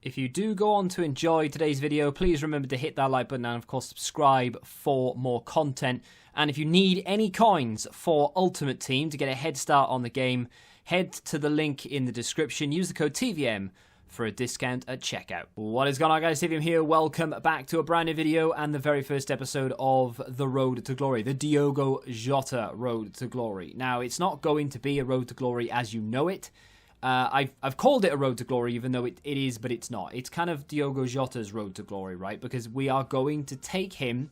If you do go on to enjoy today's video, please remember to hit that like button and of course subscribe for more content. And if you need any coins for Ultimate Team to get a head start on the game, head to the link in the description. Use the code TVM for a discount at checkout. What is going on, guys? TVM here. Welcome back to a brand new video and the very first episode of the Road to Glory, the Diogo Jota Road to Glory. Now, it's not going to be a Road to Glory as you know it. I've called it a Road to Glory, even though it is, but it's not. It's kind of Diogo Jota's Road to Glory, right? Because we are going to take him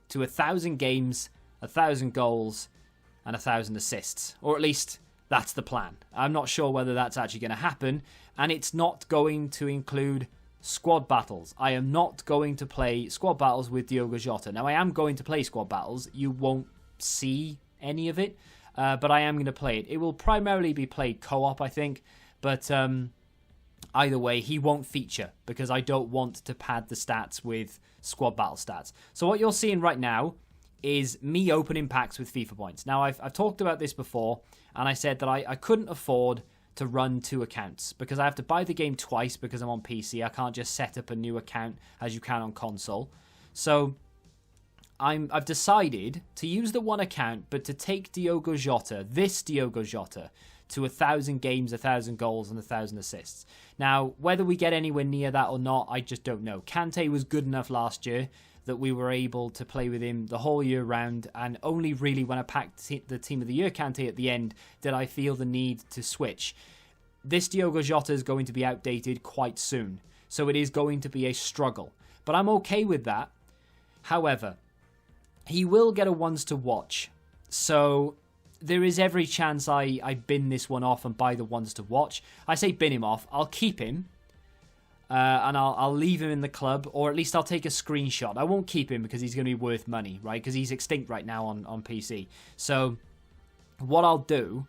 to 1,000 games, 1,000 goals, and 1,000 assists. Or at least that's the plan. I'm not sure whether that's actually going to happen, and it's not going to include squad battles. I am not going to play squad battles with Diogo Jota. Now, I am going to play squad battles. You won't see any of it. But I am going to play it. It will primarily be played co-op, I think. But either way, he won't feature because I don't want to pad the stats with squad battle stats. So what you're seeing right now is me opening packs with FIFA points. Now, I've talked about this before, and I said that I couldn't afford to run 2 accounts because I have to buy the game twice because I'm on PC. I can't just set up a new account as you can on console. So I've decided to use the 1 account, but to take Diogo Jota, this Diogo Jota, to 1,000 games, 1,000 goals, and 1,000 assists. Now, whether we get anywhere near that or not, I just don't know. Kante was good enough last year that we were able to play with him the whole year round, and only really when I packed the Team of the Year Kante at the end did I feel the need to switch. This Diogo Jota is going to be outdated quite soon, so it is going to be a struggle. But I'm okay with that. However, he will get a ones to watch, so there is every chance I bin this one off and buy the ones to watch. I say bin him off. I'll keep him, and I'll leave him in the club, or at least I'll take a screenshot. I won't keep him because he's going to be worth money, right? Because he's extinct right now on PC. So what I'll do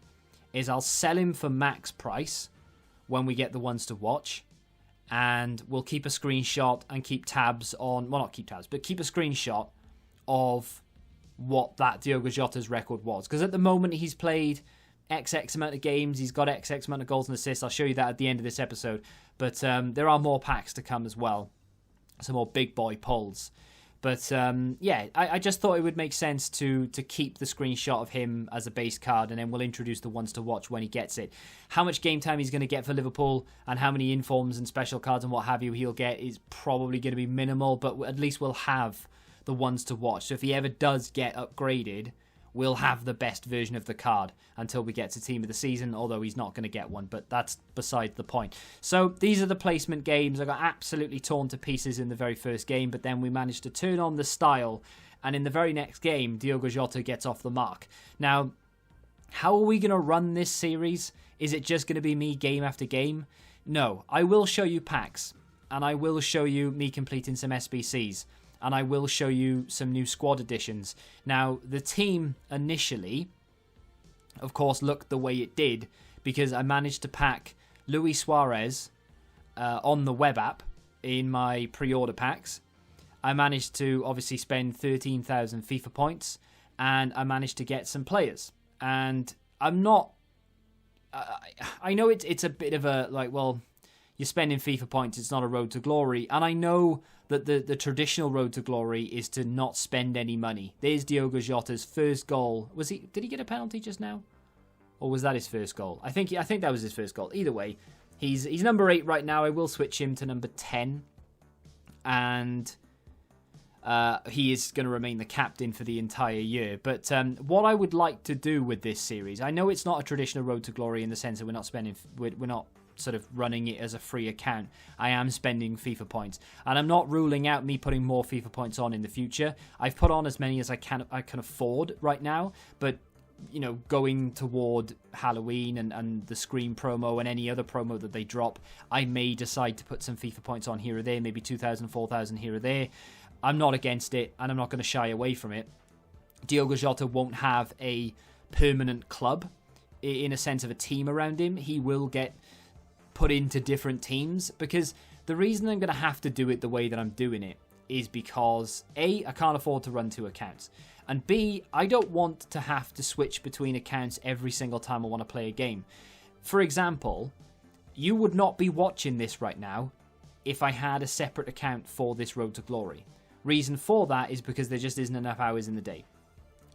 is I'll sell him for max price when we get the ones to watch, and we'll keep a screenshot and keep tabs on, well, not keep tabs, but keep a screenshot of what that Diogo Jota's record was. Because at the moment he's played XX amount of games, he's got XX amount of goals and assists. I'll show you that at the end of this episode. But there are more packs to come as well. Some more big boy pulls. But yeah, I just thought it would make sense to keep the screenshot of him as a base card, and then we'll introduce the ones to watch when he gets it. How much game time he's going to get for Liverpool and how many informs and special cards and what have you he'll get is probably going to be minimal, but at least we'll have the ones to watch. So if he ever does get upgraded, we'll have the best version of the card until we get to Team of the Season, although he's not going to get one, but that's beside the point. So these are the placement games. I got absolutely torn to pieces in the very first game, but then we managed to turn on the style, and in the very next game, Diogo Jota gets off the mark. Now, how are we going to run this series? Is it just going to be me game after game? No, I will show you packs, and I will show you me completing some SBCs. And I will show you some new squad additions. Now, the team initially, of course, looked the way it did because I managed to pack Luis Suarez on the web app in my pre-order packs. I managed to obviously spend 13,000 FIFA points, and I managed to get some players. And I'm not... I know it's a bit of a, like, well, you're spending FIFA points, it's not a road to glory. And I know that the traditional road to glory is to not spend any money. There's Diogo Jota's first goal. Did he get a penalty just now? Or was that his first goal? I think that was his first goal. Either way, he's number 8 right now. I will switch him to number 10. And he is going to remain the captain for the entire year. But what I would like to do with this series, I know it's not a traditional road to glory in the sense that we're not sort of running it as a free account. I am spending FIFA points, and I'm not ruling out me putting more FIFA points on in the future. I've put on as many as I can afford right now, but you know, going toward Halloween and the Scream promo and any other promo that they drop, I may decide to put some FIFA points on here or there, maybe 2,000, 4,000 here or there. I'm not against it, and I'm not going to shy away from it. Diogo Jota won't have a permanent club in a sense of a team around him. He will get put into different teams, because the reason I'm going to have to do it the way that I'm doing it is because A, I can't afford to run 2 accounts, and B, I don't want to have to switch between accounts every single time I want to play a game. For example, you would not be watching this right now if I had a separate account for this Road to Glory. Reason for that is because there just isn't enough hours in the day.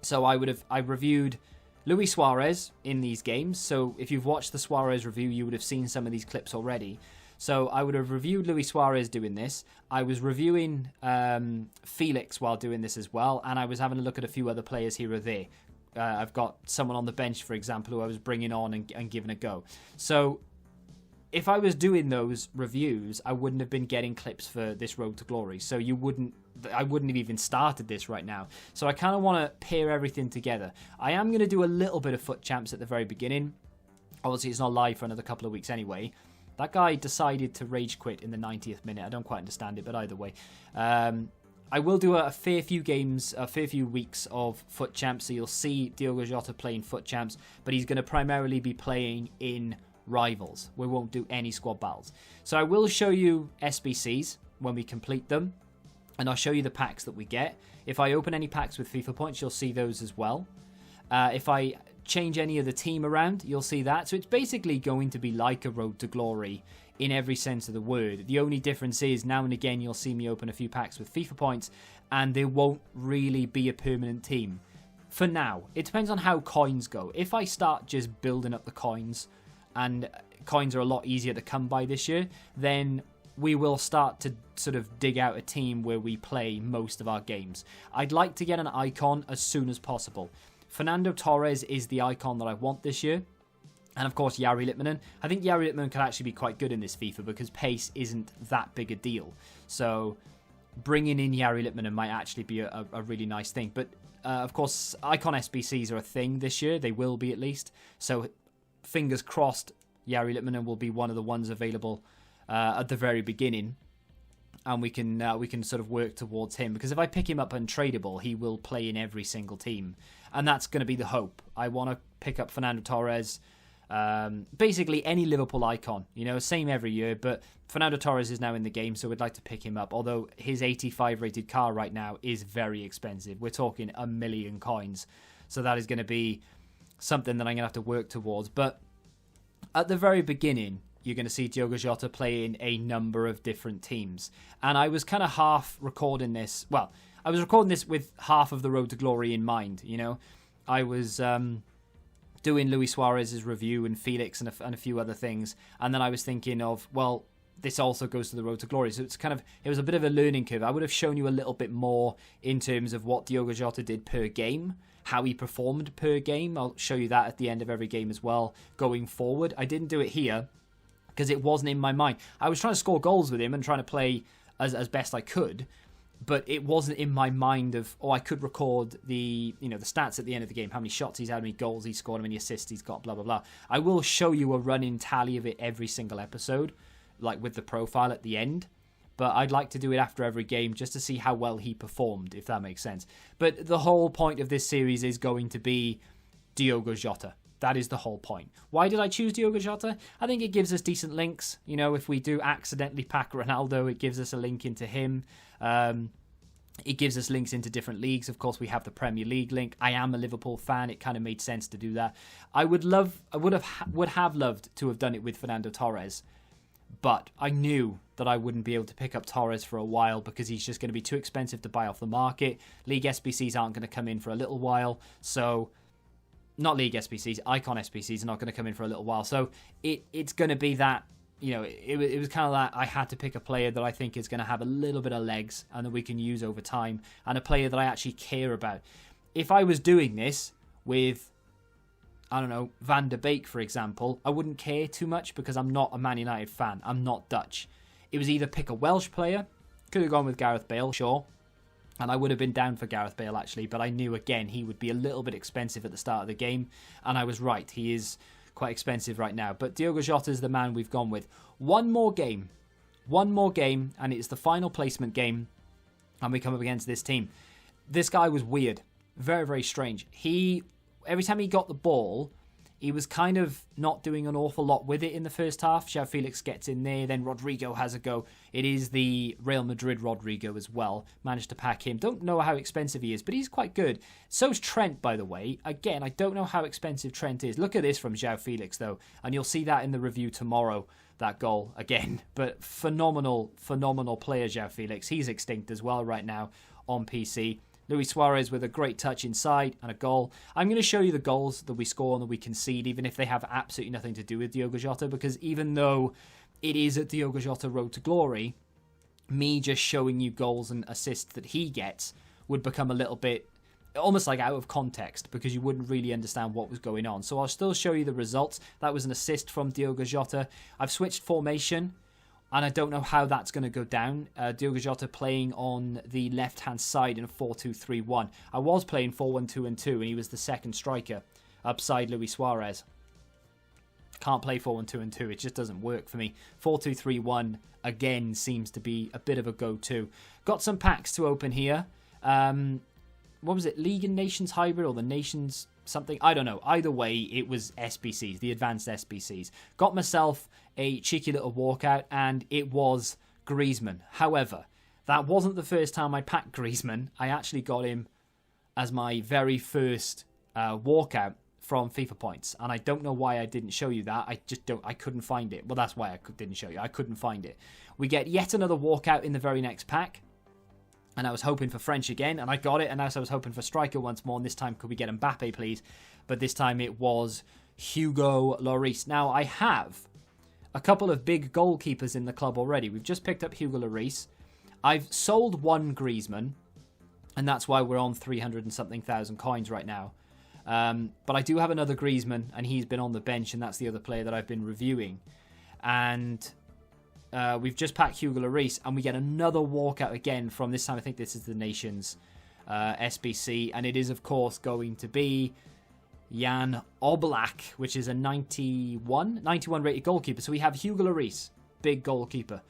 So I reviewed Luis Suarez in these games. So if you've watched the Suarez review, you would have seen some of these clips already. So I would have reviewed Luis Suarez doing this. I was reviewing Felix while doing this as well. And I was having a look at a few other players here or there. I've got someone on the bench, for example, who I was bringing on and giving a go. So if I was doing those reviews, I wouldn't have been getting clips for this Road to Glory. So I wouldn't have even started this right now. So I kind of want to pair everything together. I am going to do a little bit of Foot Champs at the very beginning. Obviously, it's not live for another couple of weeks anyway. That guy decided to rage quit in the 90th minute. I don't quite understand it, but either way. I will do a fair few games, a fair few weeks of Foot Champs. So you'll see Diogo Jota playing Foot Champs, but he's going to primarily be playing in Rivals. We won't do any squad battles. So I will show you SBCs when we complete them, and I'll show you the packs that we get. If I open any packs with FIFA points, you'll see those as well. If I change any of the team around, you'll see that. So it's basically going to be like a Road to Glory in every sense of the word. The only difference is now and again you'll see me open a few packs with FIFA points, and there won't really be a permanent team. For now, it depends on how coins go. If I start just building up the coins, and coins are a lot easier to come by this year, then we will start to sort of dig out a team where we play most of our games. I'd like to get an icon as soon as possible. Fernando Torres is the icon that I want this year. And of course, Jari Litmanen. I think Jari Litmanen could actually be quite good in this FIFA because pace isn't that big a deal. So bringing in Jari Litmanen might actually be a really nice thing. But of course, icon SBCs are a thing this year. They will be at least. So fingers crossed, Jari Litmanen will be one of the ones available at the very beginning, and we can sort of work towards him, because if I pick him up untradeable, he will play in every single team, and that's going to be the hope. I want to pick up Fernando Torres, basically any Liverpool icon, same every year, but Fernando Torres is now in the game, so we'd like to pick him up, although his 85 rated car right now is very expensive. We're talking 1 million coins, so that is going to be something that I'm going to have to work towards. But at the very beginning, you're going to see Diogo Jota playing a number of different teams. And I was kind of half recording this. Well, I was recording this with half of the Road to Glory in mind, I was doing Luis Suarez's review and Felix and a few other things. And then I was thinking of, well, this also goes to the Road to Glory. So it was a bit of a learning curve. I would have shown you a little bit more in terms of what Diogo Jota did per game, how he performed per game. I'll show you that at the end of every game as well going forward. I didn't do it here because it wasn't in my mind. I was trying to score goals with him and trying to play as best I could, but it wasn't in my mind of, I could record the stats at the end of the game, how many shots he's had, how many goals he's scored, how many assists he's got, blah, blah, blah. I will show you a running tally of it every single episode, like with the profile at the end. But I'd like to do it after every game just to see how well he performed, if that makes sense. But the whole point of this series is going to be Diogo Jota. That is the whole point. Why did I choose Diogo Jota? I think it gives us decent links. If we do accidentally pack Ronaldo, it gives us a link into him. It gives us links into different leagues. Of course, we have the Premier League link. I am a Liverpool fan. It kind of made sense to do that. I would have loved to have done it with Fernando Torres. But I knew that I wouldn't be able to pick up Torres for a while because he's just going to be too expensive to buy off the market. League SBCs aren't going to come in for a little while. So, not League SBCs, Icon SBCs are not going to come in for a little while. So, it's going to be that, it was kind of that I had to pick a player that I think is going to have a little bit of legs and that we can use over time, and a player that I actually care about. If I was doing this with, I don't know, Van de Beek, for example, I wouldn't care too much because I'm not a Man United fan. I'm not Dutch. It was either pick a Welsh player, could have gone with Gareth Bale, sure, and I would have been down for Gareth Bale actually, but I knew again he would be a little bit expensive at the start of the game, and I was right. He is quite expensive right now, but Diogo Jota is the man we've gone with. One more game, and it's the final placement game, and we come up against this team. This guy was weird, very, very strange. Every time he got the ball, he was kind of not doing an awful lot with it in the first half. João Felix gets in there, then Rodrigo has a go. It is the Real Madrid Rodrigo as well. Managed to pack him. Don't know how expensive he is, but he's quite good. So's Trent, by the way. Again, I don't know how expensive Trent is. Look at this from João Felix, though, and you'll see that in the review tomorrow, that goal again. But phenomenal player, João Felix. He's extinct as well right now on PC. Luis Suarez with a great touch inside and a goal. I'm going to show you the goals that we score and that we concede, even if they have absolutely nothing to do with Diogo Jota, because even though it is a Diogo Jota road to glory, me just showing you goals and assists that he gets would become a little bit almost like out of context, because you wouldn't really understand what was going on. So I'll still show you the results. That was an assist from Diogo Jota. I've switched formation, and I don't know how that's going to go down. Diogo Jota playing on the left-hand side in a 4-2-3-1. I was playing 4-1-2-2, and he was the second striker, upside Luis Suarez. Can't play 4-1-2-2. It just doesn't work for me. 4-2-3-1, again, seems to be a bit of a go-to. Got some packs to open here. What was it? League and Nations Hybrid, or the Nations something? I don't know. Either way, it was SBCs, the advanced SBCs. Got myself a cheeky little walkout, and it was Griezmann. However, that wasn't the first time I packed Griezmann. I actually got him as my very first walkout from FIFA points, and I don't know why I didn't show you that. I couldn't find it. Well, that's why I didn't show you. I couldn't find it. We get yet another walkout in the very next pack, and I was hoping for French again, and I got it, and as I was hoping for striker once more, and this time could we get Mbappe, please? But this time it was Hugo Lloris. Now, I have a couple of big goalkeepers in the club already. We've just picked up Hugo Lloris. I've sold one Griezmann, and that's why we're on 300 and something thousand coins right now. But I do have another Griezmann, and he's been on the bench, and that's the other player that I've been reviewing. And we've just packed Hugo Lloris, and we get another walkout again from this time. I think this is the Nations SBC, and it is, of course, going to be Jan Oblak, which is a 91 rated goalkeeper. So we have Hugo Lloris, big goalkeeper.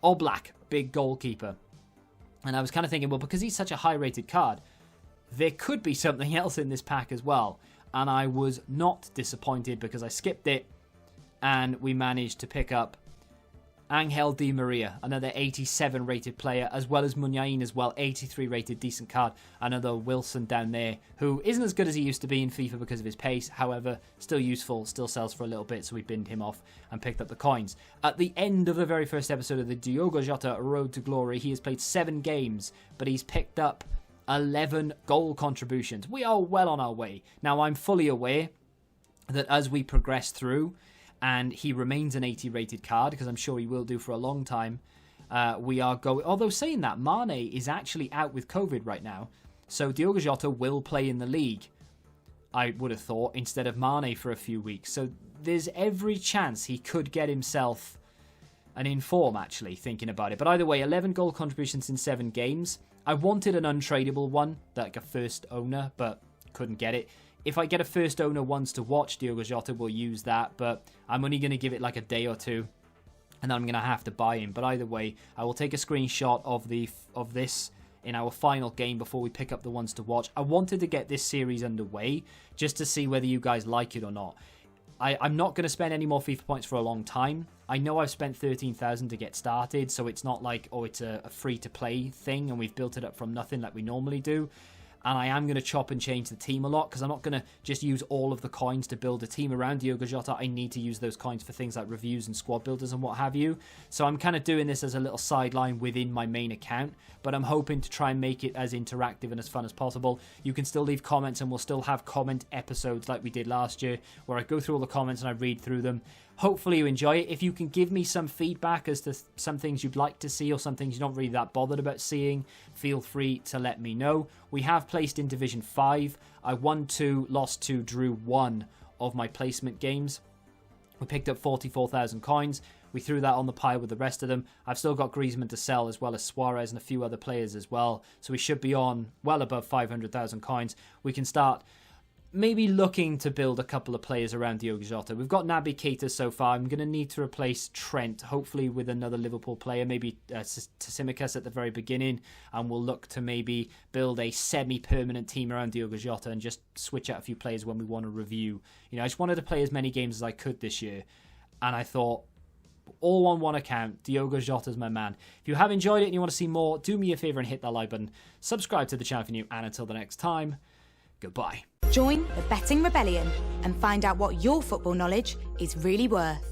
Oblak, big goalkeeper. And I was kind of thinking, well, because he's such a high rated card, there could be something else in this pack as well. And I was not disappointed, because I skipped it, and we managed to pick up Angel Di Maria, another 87 rated player, as well as Muniain as well, 83 rated, decent card. Another Wilson down there, who isn't as good as he used to be in FIFA because of his pace. However, still useful, still sells for a little bit, so we binned him off and picked up the coins. At the end of the very first episode of the Diogo Jota Road to Glory, he has played 7 games, but he's picked up 11 goal contributions. We are well on our way. Now, I'm fully aware that as we progress through, and he remains an 80 rated card, because I'm sure he will do for a long time, we are going... Although saying that, Mane is actually out with COVID right now, so Diogo Jota will play in the league, I would have thought, instead of Mane for a few weeks. So there's every chance he could get himself an inform, actually, thinking about it. But either way, 11 goal contributions in 7 games. I wanted an untradeable one, like a first owner, but couldn't get it. If I get a first owner once to watch, Diogo Jota will use that, but I'm only going to give it like a day or two, and then I'm going to have to buy him. But either way, I will take a screenshot of this in our final game before we pick up the ones to watch. I wanted to get this series underway just to see whether you guys like it or not. I'm not going to spend any more FIFA points for a long time. I know I've spent 13,000 to get started, so it's not like, oh, it's a free-to-play thing and we've built it up from nothing like we normally do. And I am going to chop and change the team a lot, because I'm not going to just use all of the coins to build a team around Diogo Jota. I need to use those coins for things like reviews and squad builders and what have you. So I'm kind of doing this as a little sideline within my main account, but I'm hoping to try and make it as interactive and as fun as possible. You can still leave comments, and we'll still have comment episodes like we did last year, where I go through all the comments and I read through them. Hopefully you enjoy it. If you can give me some feedback as to some things you'd like to see or some things you're not really that bothered about seeing, feel free to let me know. We have placed in Division 5. I won 2, lost 2, drew 1 of my placement games. We picked up 44,000 coins. We threw that on the pile with the rest of them. I've still got Griezmann to sell, as well as Suarez and a few other players as well. So we should be on well above 500,000 coins. We can start maybe looking to build a couple of players around Diogo Jota. We've got Naby Keita so far. I'm going to need to replace Trent, hopefully with another Liverpool player, maybe Tsimikas at the very beginning, and we'll look to maybe build a semi-permanent team around Diogo Jota and just switch out a few players when we want to review. You know, I just wanted to play as many games as I could this year, and I thought, all on one account, Diogo Jota's my man. If you have enjoyed it and you want to see more, do me a favour and hit that like button. Subscribe to the channel if you're new, and until the next time, goodbye. Join the Betting Rebellion and find out what your football knowledge is really worth.